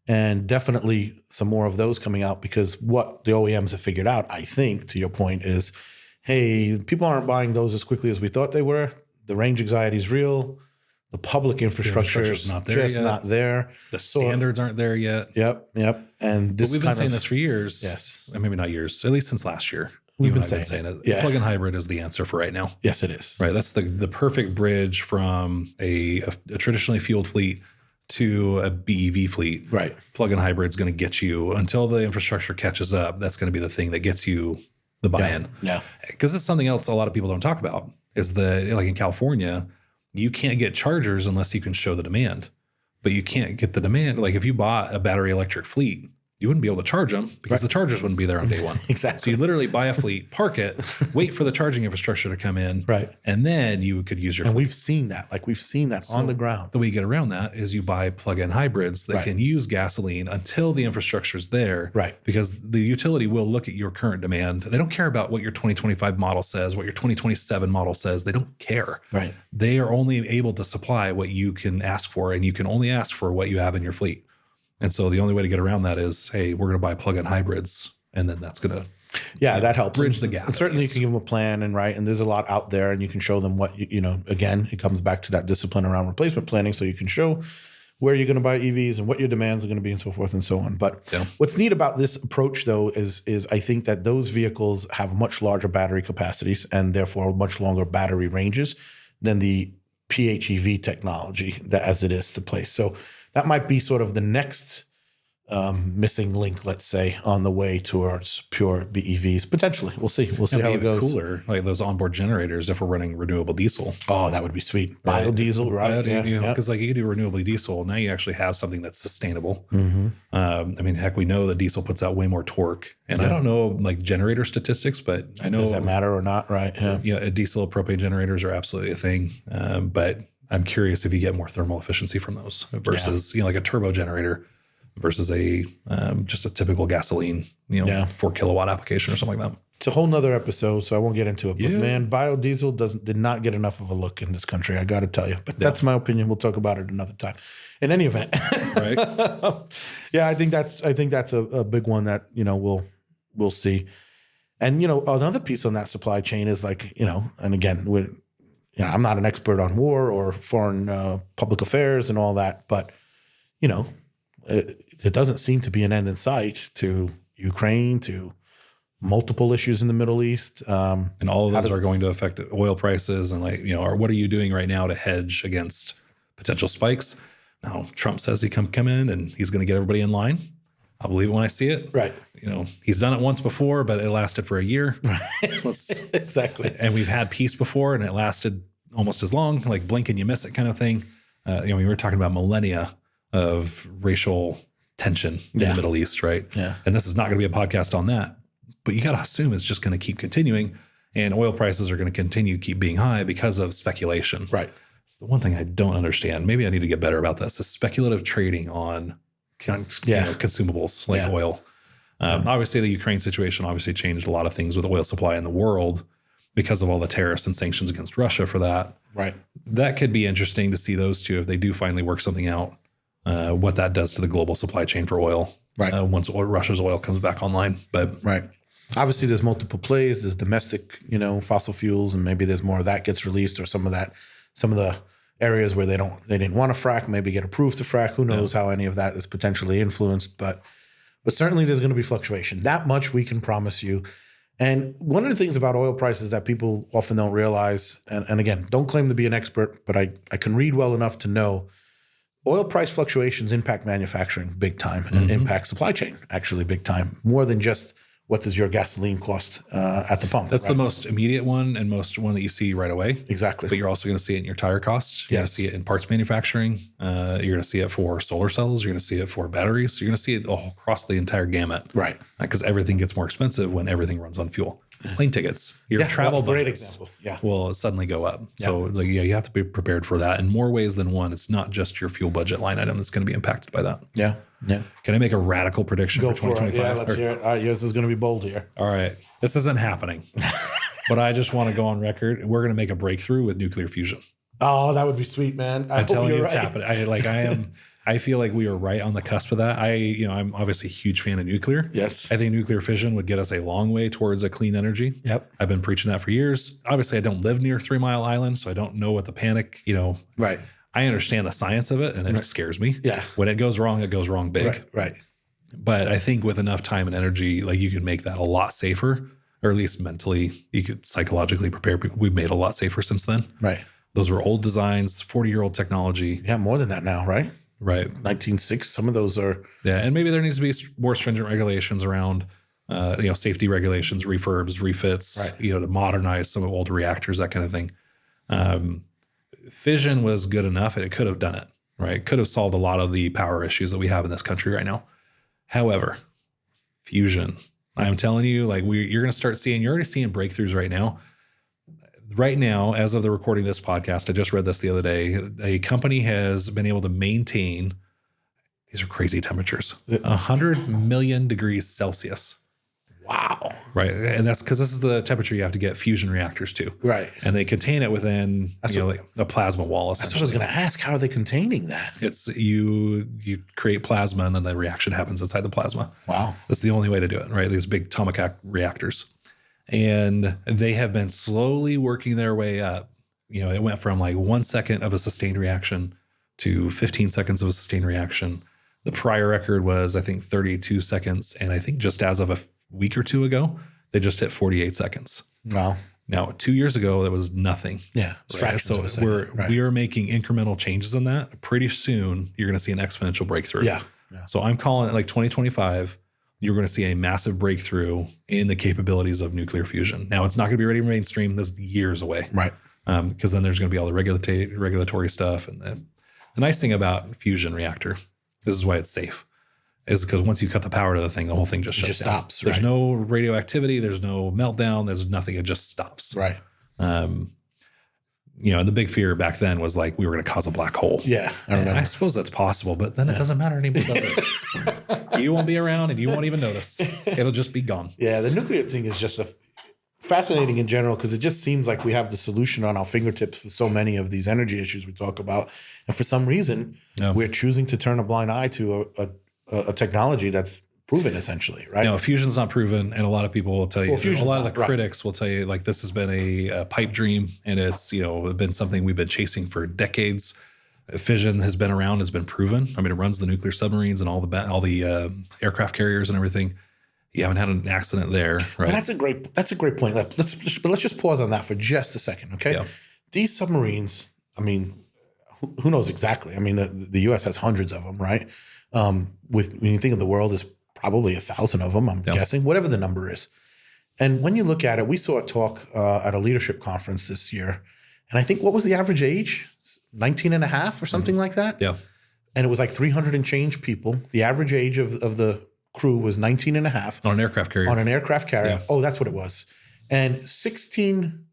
and definitely some more of those coming out, because what the OEMs have figured out, I think, to your point, is, hey, people aren't buying those as quickly as we thought they were. The range anxiety is real. The public infrastructure is not there. The standards aren't there yet. Yep. And this we've been saying this for years. Yes. Maybe not years, at least since last year. We've been saying it. Yeah. Plug-in hybrid is the answer for right now. Yes, it is. Right. That's the perfect bridge from a traditionally fueled fleet to a BEV fleet. Right. Plug-in hybrid is going to get you, until the infrastructure catches up, that's going to be the thing that gets you the buy-in. Yeah. Because it's something else a lot of people don't talk about, is that like in California, you can't get chargers unless you can show the demand. But you can't get the demand. Like if you bought a battery electric fleet, you wouldn't be able to charge them because the chargers wouldn't be there on day one. Exactly. So you literally buy a fleet, park it, wait for the charging infrastructure to come in. Right. And then you could use your And fleet. we've seen that. Like we've seen that on the ground. The way you get around that is you buy plug-in hybrids that can use gasoline until the infrastructure is there. Right. Because the utility will look at your current demand. They don't care about what your 2025 model says, what your 2027 model says. They don't care. Right. They are only able to supply what you can ask for, and you can only ask for what you have in your fleet. And so the only way to get around that is, hey, we're going to buy plug-in hybrids, and then that's going to that helps bridge the gap. And certainly you can give them a plan, and there's a lot out there, and you can show them what again, it comes back to that discipline around replacement planning, so you can show where you're going to buy EVs and what your demands are going to be and so forth and so on. But what's neat about this approach though is I think that those vehicles have much larger battery capacities and therefore much longer battery ranges than the PHEV technology that as it is to place. So that might be sort of the next missing link, let's say, on the way towards pure BEVs. Potentially. We'll see. We'll see how it goes. Cooler, like those onboard generators if we're running renewable diesel. Oh, that would be sweet. Biodiesel, right? Because like you could do renewable diesel. Now you actually have something that's sustainable. I mean, heck, we know that diesel puts out way more torque. And I don't know like generator statistics, but I know. Does that matter or not? Right. Yeah. Diesel propane generators are absolutely a thing. But I'm curious if you get more thermal efficiency from those versus, like a turbo generator versus a just a typical gasoline, 4 kilowatt application or something like that. It's a whole nother episode, so I won't get into it. But man, biodiesel did not get enough of a look in this country, I got to tell you. But that's my opinion. We'll talk about it another time. In any event, right? I think that's a big one that we'll see. And another piece on that supply chain is like and again I'm not an expert on war or foreign public affairs and all that, but it doesn't seem to be an end in sight to Ukraine, to multiple issues in the Middle East. And all of those are going to affect oil prices and what are you doing right now to hedge against potential spikes? Now, Trump says he come in and he's going to get everybody in line. I'll believe it when I see it. Right. He's done it once before, but it lasted for a year. Exactly. And we've had peace before and it lasted almost as long, like blink and you miss it kind of thing. We were talking about millennia of racial tension in the Middle East, right? Yeah. And this is not going to be a podcast on that, but you got to assume it's just going to keep continuing and oil prices are going to continue keep being high because of speculation. Right. It's the one thing I don't understand. Maybe I need to get better about this. The speculative trading on consumables like oil. Obviously, the Ukraine situation obviously changed a lot of things with oil supply in the world because of all the tariffs and sanctions against Russia for that. Right. That could be interesting to see those two, if they do finally work something out, what that does to the global supply chain for oil. Right. Once Russia's oil comes back online. But obviously there's multiple plays. There's domestic, fossil fuels, and maybe there's more of that gets released or some of the areas where they didn't want to frack, maybe get approved to frack. Who knows how any of that is potentially influenced, but certainly there's going to be fluctuation. That much we can promise you. And one of the things about oil prices that people often don't realize, and again, don't claim to be an expert, but I can read well enough to know oil price fluctuations impact manufacturing big time and impact supply chain actually big time, more than just what does your gasoline cost at the pump. That's the most immediate one and most one that you see right away. Exactly. But you're also going to see it in your tire costs. You're going to see it in parts manufacturing. You're going to see it for solar cells. You're going to see it for batteries. You're going to see it all across the entire gamut. Right. Because everything gets more expensive when everything runs on fuel. Plane tickets, your travel budgets great example. Yeah. will suddenly go up. So you have to be prepared for that in more ways than one. It's not just your fuel budget line item that's going to be impacted by that. Yeah. Yeah. Can I make a radical prediction for 2025? Yeah, let's hear it. All right, yours is going to be bold here. All right. This isn't happening. But I just want to go on record. We're going to make a breakthrough with nuclear fusion. Oh, that would be sweet, man. I'm telling you, it's happening. I feel like we are right on the cusp of that. I'm obviously a huge fan of nuclear. Yes. I think nuclear fission would get us a long way towards a clean energy. Yep. I've been preaching that for years. Obviously, I don't live near 3 Mile Island, so I don't know what the panic, Right. I understand the science of it, and it scares me. Yeah. When it goes wrong big. Right. But I think with enough time and energy, like you could make that a lot safer, or at least mentally, you could psychologically prepare people. We've made it a lot safer since then. Right. Those were old designs, 40-year-old technology. Yeah, more than that now, right? Right. 1906. Some of those are. Yeah, and maybe there needs to be more stringent regulations around, safety regulations, refurbs, refits, right. To modernize some of old reactors, that kind of thing. Fission was good enough, and it could have done it. Right, it could have solved a lot of the power issues that we have in this country right now. However, fusion, I'm telling you, like you're going to start seeing. You're already seeing breakthroughs right now. Right now, as of the recording of this podcast, I just read this the other day. A company has been able to maintain, these are crazy temperatures, 100 million degrees Celsius. Wow. Right. And that's because this is the temperature you have to get fusion reactors to. Right. And they contain it within like a plasma wall. That's what I was going to ask. How are they containing that? It's you create plasma and then the reaction happens inside the plasma. Wow. That's the only way to do it, right? These big atomic reactors. And they have been slowly working their way up. It went from like 1 second of a sustained reaction to 15 seconds of a sustained reaction. The prior record was, I think, 32 seconds. And I think just as of a week or two ago, they just hit 48 seconds. Wow. Now, 2 years ago, that was nothing. Yeah. Right? So we are making incremental changes in that. Pretty soon, you're going to see an exponential breakthrough. Yeah. So I'm calling it like 2025. You're going to see a massive breakthrough in the capabilities of nuclear fusion. Now, it's not going to be ready for mainstream. That's years away. Right. Because then there's going to be all the regulatory stuff. And the nice thing about fusion reactor, this is why it's safe, is because once you cut the power to the thing, the whole thing just shuts down. Stops. There's no radioactivity. There's no meltdown. There's nothing. It just stops. Right. And the big fear back then was like we were going to cause a black hole. Yeah, I remember. I suppose that's possible, but then it doesn't matter anymore, does it? You won't be around and you won't even notice. It'll just be gone. Yeah, the nuclear thing is just fascinating in general because it just seems like we have the solution on our fingertips for so many of these energy issues we talk about. And for some reason, we're choosing to turn a blind eye to a technology that's proven essentially, right? No, fusion's not proven, and a lot of people will tell you. Well, a lot of the critics will tell you like this has been a pipe dream, and it's been something we've been chasing for decades. Fission has been around, has been proven. I mean, it runs the nuclear submarines and all the aircraft carriers and everything. You haven't had an accident there, right? Well, that's a great point. Let's just pause on that for just a second, okay? Yeah. These submarines, I mean, who knows exactly? I mean, the U.S. has hundreds of them, right? When you think of the world, there's probably 1,000 of them, I'm guessing, whatever the number is. And when you look at it, we saw a talk at a leadership conference this year. And I think, what was the average age? 19 and a half or something like that? Yeah. And it was like 300 and change people. The average age of the crew was 19 and a half. On an aircraft carrier. On an aircraft carrier. Yeah. Oh, that's what it was. And 16,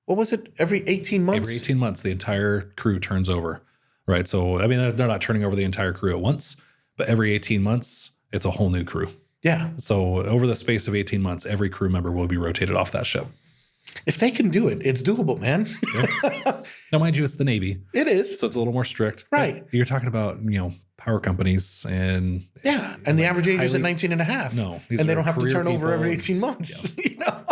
what was it? Every 18 months? Every 18 months, the entire crew turns over, right? So, I mean, they're not turning over the entire crew at once, but every 18 months, it's a whole new crew. Yeah. So over the space of 18 months, every crew member will be rotated off that ship. If they can do it, it's doable, man. Yeah. Now, mind you, it's the Navy. It is. So it's a little more strict. Right. You're talking about, power companies and... Yeah. And the average age is at 19 and a half. No. And they don't have to turn over every 18 months. Yeah.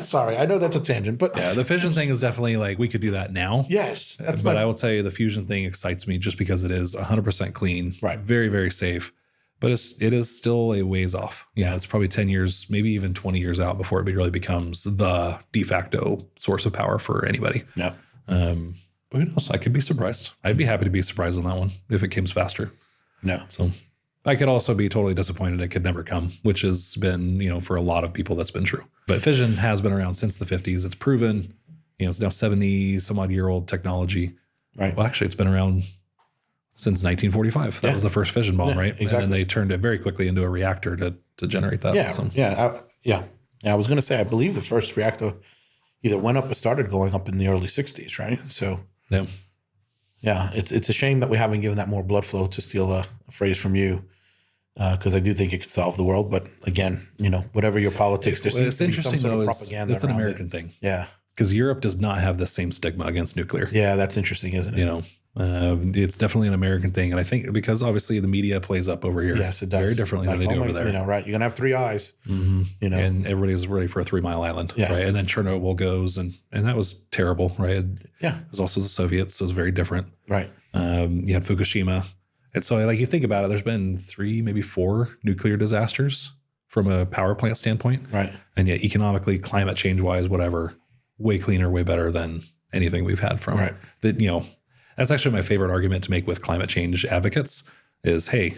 Sorry, I know that's a tangent, but Yeah, the fission thing is definitely like we could do that now. yes, But I will tell you the fusion thing excites me just because it is 100% clean, Right. very, very safe. But it is still a ways off. Yeah, it's probably 10 years, maybe even 20 years out before it really becomes the de facto source of power for anybody. Yeah. But who knows? I could be surprised. I'd be happy to be surprised on that one if it comes faster. No. So I could also be totally disappointed it could never come, which has been, for a lot of people, that's been true. But fission has been around since the 50s. It's proven, it's now 70 some odd year old technology. Right. Well, actually, it's been around since 1945. That was the first fission bomb, right? Exactly. And then they turned it very quickly into a reactor to generate that. Yeah. So, Yeah. I was going to say, I believe the first reactor either went up or started going up in the early 60s, right? So, yeah, it's a shame that we haven't given that more blood flow, to steal a phrase from you, because I do think it could solve the world. But again, whatever your politics, there seems to be some sort of propaganda. It's an around American it. thing. Yeah. Because Europe does not have the same stigma against nuclear. Yeah, that's interesting, isn't it? It's definitely an American thing. And I think because obviously the media plays up over here. Yes, it does. Very differently than they do over there. Right. You're going to have three eyes, And everybody's ready for a 3 Mile Island. Yeah. Right. And then Chernobyl goes and that was terrible. Right. Yeah. It was also the Soviets. So it was very different. Right. You had Fukushima. And so like you think about it, there's been 3, maybe 4 nuclear disasters from a power plant standpoint. Right. And yet economically, climate change wise, whatever, way cleaner, way better than anything we've had from that. That's actually my favorite argument to make with climate change advocates is, hey,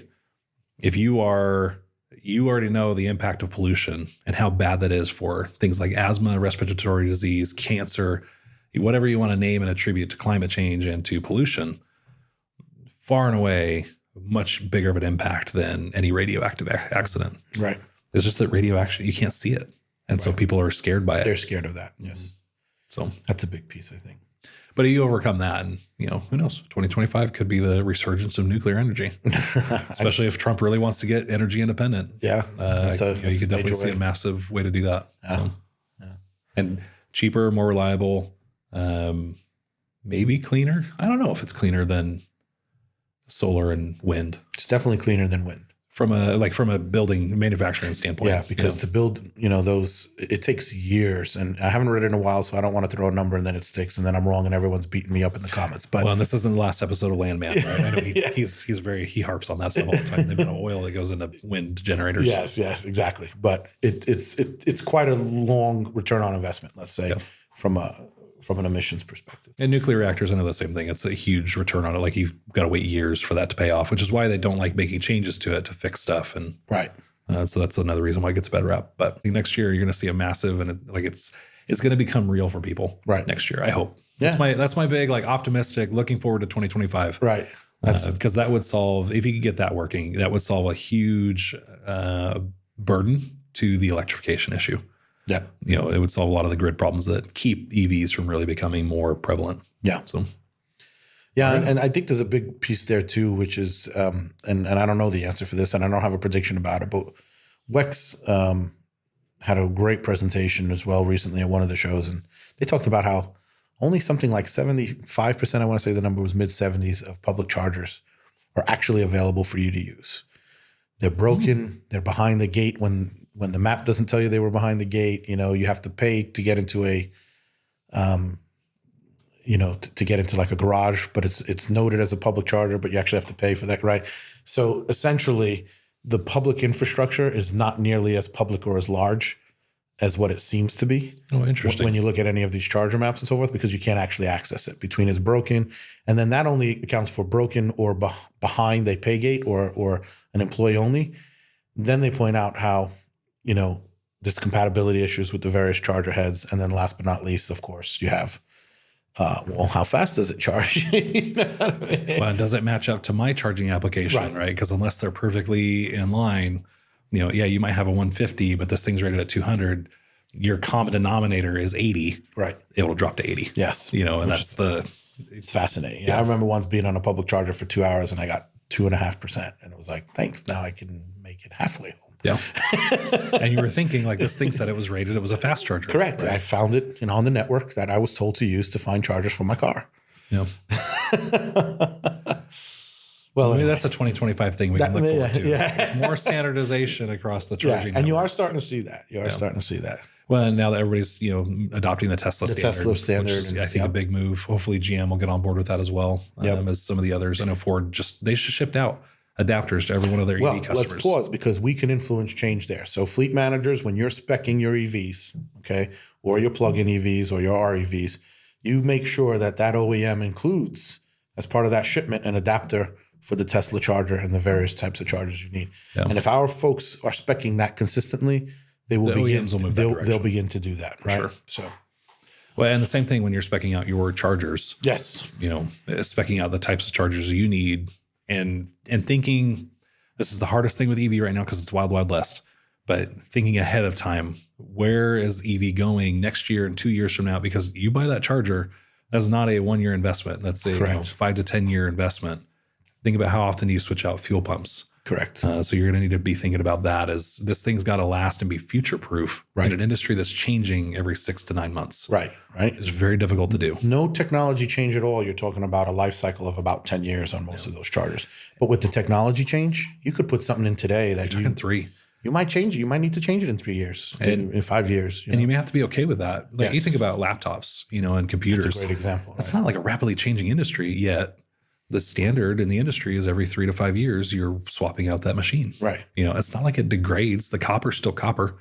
if you already know the impact of pollution and how bad that is for things like asthma, respiratory disease, cancer, whatever you want to name and attribute to climate change and to pollution, far and away, much bigger of an impact than any radioactive accident. Right. It's just that radioactive, you can't see it. And so people are scared by it. They're scared of that. Yes. So that's a big piece, I think. But if you overcome that and, who knows, 2025 could be the resurgence of nuclear energy, especially if Trump really wants to get energy independent. Yeah. You could definitely see a massive way to do that. And cheaper, more reliable, maybe cleaner. I don't know if it's cleaner than solar and wind. It's definitely cleaner than wind. From a building manufacturing standpoint. Yeah, because to build, those, it takes years, and I haven't read it in a while, so I don't want to throw a number and then it sticks, and then I'm wrong, and everyone's beating me up in the comments. But and this isn't the last episode of Landman, right? I know he harps on that stuff all the time. The amount of oil that goes into wind generators. Yes, exactly. But it's quite a long return on investment, let's say, from an emissions perspective. And nuclear reactors, I know the same thing. It's a huge return on it. Like you've got to wait years for that to pay off, which is why they don't like making changes to it to fix stuff. And right. So that's another reason why it gets a bad rap. But next year you're going to see a massive, and it's going to become real for people. Right. Next year, I hope. Yeah. That's my big optimistic looking forward to 2025. Right. Because that would solve, if you could get that working, that would solve a huge burden to the electrification issue. Yeah. It would solve a lot of the grid problems that keep EVs from really becoming more prevalent. Yeah. So, yeah. And I think there's a big piece there too, which is, and I don't know the answer for this and I don't have a prediction about it, but WEX had a great presentation as well recently at one of the shows. And they talked about how only something like 75%, I want to say the number was mid-70s, of public chargers are actually available for you to use. They're broken. They're behind the gate when the map doesn't tell you they were behind the gate. You have to pay to get into to get into like a garage, but it's noted as a public charger, but you actually have to pay for that, right? So essentially, the public infrastructure is not nearly as public or as large as what it seems to be. Oh, interesting. When you look at any of these charger maps and so forth, because you can't actually access it between it's broken. And then that only accounts for broken or behind a pay gate or an employee only. Then they point out how, there's compatibility issues with the various charger heads. And then last but not least, of course, you have, how fast does it charge? You know what I mean? Well, does it match up to my charging application, right? Because unless they're perfectly in line, you might have a 150, but this thing's rated at 200. Your common denominator is 80. Right. It will drop to 80. Yes. And it's fascinating. Yeah. I remember once being on a public charger for 2 hours and I got 2.5%. And it was like, thanks. Now I can make it halfway home. Yeah. And you were thinking this thing said it was rated. It was a fast charger. Correct. Right? I found it on the network that I was told to use to find chargers for my car. Yeah. Well, maybe that's a 2025 thing we can look forward to. It's more standardization across the charging. And you are networks. starting to see that. Starting to see that. Well, and now that everybody's, adopting the Tesla standard, which is, I think, a big move. Hopefully GM will get on board with that as well, as some of the others. I know Ford they just shipped out adapters to every one of their EV customers. Let's pause because we can influence change there. So fleet managers, when you're speccing your EVs, okay, or your plug-in EVs or your REVs, you make sure that OEM includes, as part of that shipment, an adapter for the Tesla charger and the various types of chargers you need. Yeah. And if our folks are speccing that consistently, they'll begin to do that, right? Sure. So, well, and the same thing when you're speccing out your chargers. Yes. Speccing out the types of chargers you need and thinking, this is the hardest thing with EV right now because it's wild, wild west, but thinking ahead of time, where is EV going next year and 2 years from now? Because you buy that charger, that's not a 1 year investment. That's a 5 to 10 year investment. Think about how often you switch out fuel pumps. Correct. So you're going to need to be thinking about that as this thing's got to last and be future-proof in an industry that's changing every 6 to 9 months. Right. It's very difficult to do. No technology change at all. You're talking about a life cycle of about 10 years on most of those chargers. But with the technology change, you could put something in today that you're talking 3. You might change it. You might need to change it in 3 years, in 5 years. And you may have to be okay with that. Like you think about laptops, and computers. That's a great example. It's not like a rapidly changing industry yet. The standard in the industry is every 3 to 5 years, you're swapping out that machine. Right. It's not like it degrades. The copper's still copper.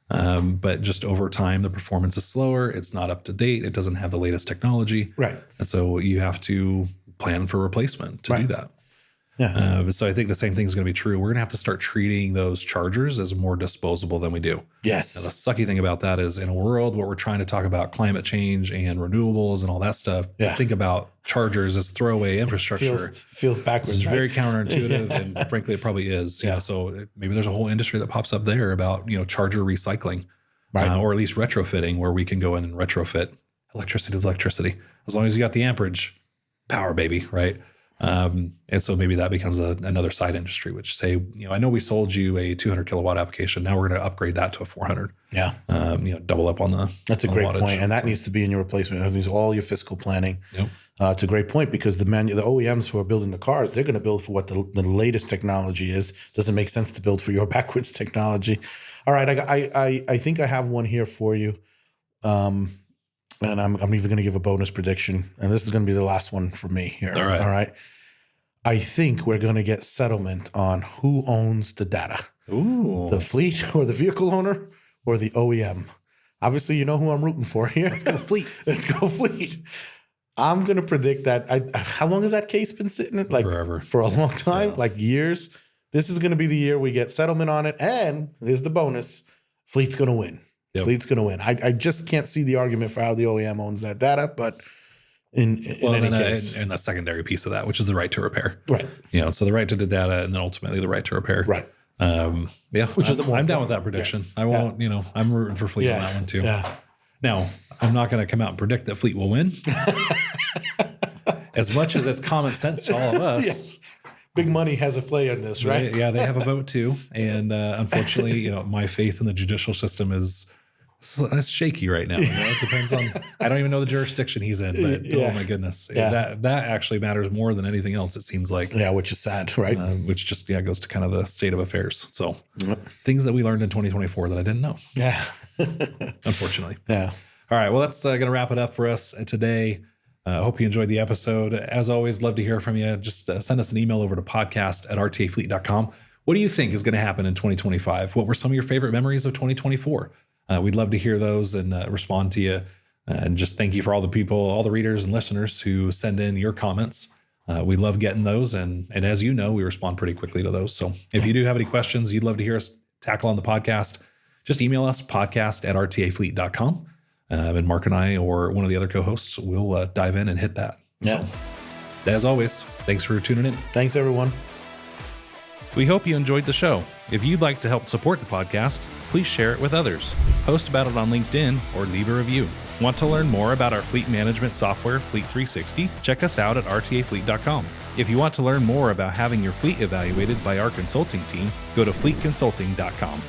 But just over time, the performance is slower. It's not up to date. It doesn't have the latest technology. Right. And so you have to plan for replacement to do that. Yeah. So I think the same thing is going to be true. We're going to have to start treating those chargers as more disposable than we do. Yes. Now, the sucky thing about that is in a world where we're trying to talk about climate change and renewables and all that stuff, think about chargers as throwaway infrastructure. Feels backwards. It's very counterintuitive, and frankly, it probably is. Yeah. So maybe there's a whole industry that pops up there about charger recycling, or at least retrofitting, where we can go in and retrofit. Electricity is electricity, as long as you got the amperage, power, baby, right? And so maybe that becomes another side industry, which say, I know we sold you a 200 kilowatt application. Now we're going to upgrade that to a 400. Yeah. Double up on the. That's a great point. And that needs to be in your replacement. That means all your fiscal planning. Yep. It's a great point because the OEMs who are building the cars, they're going to build for what the latest technology is. Doesn't make sense to build for your backwards technology. All right. I think I have one here for you. And I'm even going to give a bonus prediction. And this is going to be the last one for me here. All right. I think we're going to get settlement on who owns the data. Ooh. The fleet or the vehicle owner or the OEM. Obviously, you know who I'm rooting for here. Let's go fleet. Let's go fleet. I'm going to predict that. How long has that case been sitting? Forever. For a long time, like years. This is going to be the year we get settlement on it. And here's the bonus. Fleet's going to win. Yep. Fleet's going to win. I just can't see the argument for how the OEM owns that data, but in any case. And the secondary piece of that, which is the right to repair. Right. So the right to the data and then ultimately the right to repair. Right. Which is I'm down with that prediction. Yeah. I won't, I'm rooting for Fleet on that one too. Yeah. Now, I'm not going to come out and predict that Fleet will win. As much as it's common sense to all of us. Yes. Big money has a play in this, right? Yeah, they have a vote too. And unfortunately, my faith in the judicial system is shaky right now. It depends on, I don't even know the jurisdiction he's in, but oh my goodness. Yeah. That actually matters more than anything else, it seems like. Yeah, which is sad, right? Which just goes to kind of the state of affairs. So things that we learned in 2024 that I didn't know. Yeah. Unfortunately. Yeah. All right. Well, that's going to wrap it up for us today. I hope you enjoyed the episode. As always, love to hear from you. Just send us an email over to podcast@rtafleet.com. What do you think is going to happen in 2025? What were some of your favorite memories of 2024? We'd love to hear those and respond to you. And just thank you for all the people, all the readers and listeners who send in your comments. We love getting those. And as you know, we respond pretty quickly to those. So if you do have any questions you'd love to hear us tackle on the podcast, just email us podcast@rtafleet.com. And Mark and I or one of the other co-hosts will dive in and hit that. Yeah. So, as always, thanks for tuning in. Thanks, everyone. We hope you enjoyed the show. If you'd like to help support the podcast, please share it with others. Post about it on LinkedIn or leave a review. Want to learn more about our fleet management software, Fleet 360? Check us out at rtafleet.com. If you want to learn more about having your fleet evaluated by our consulting team, go to fleetconsulting.com.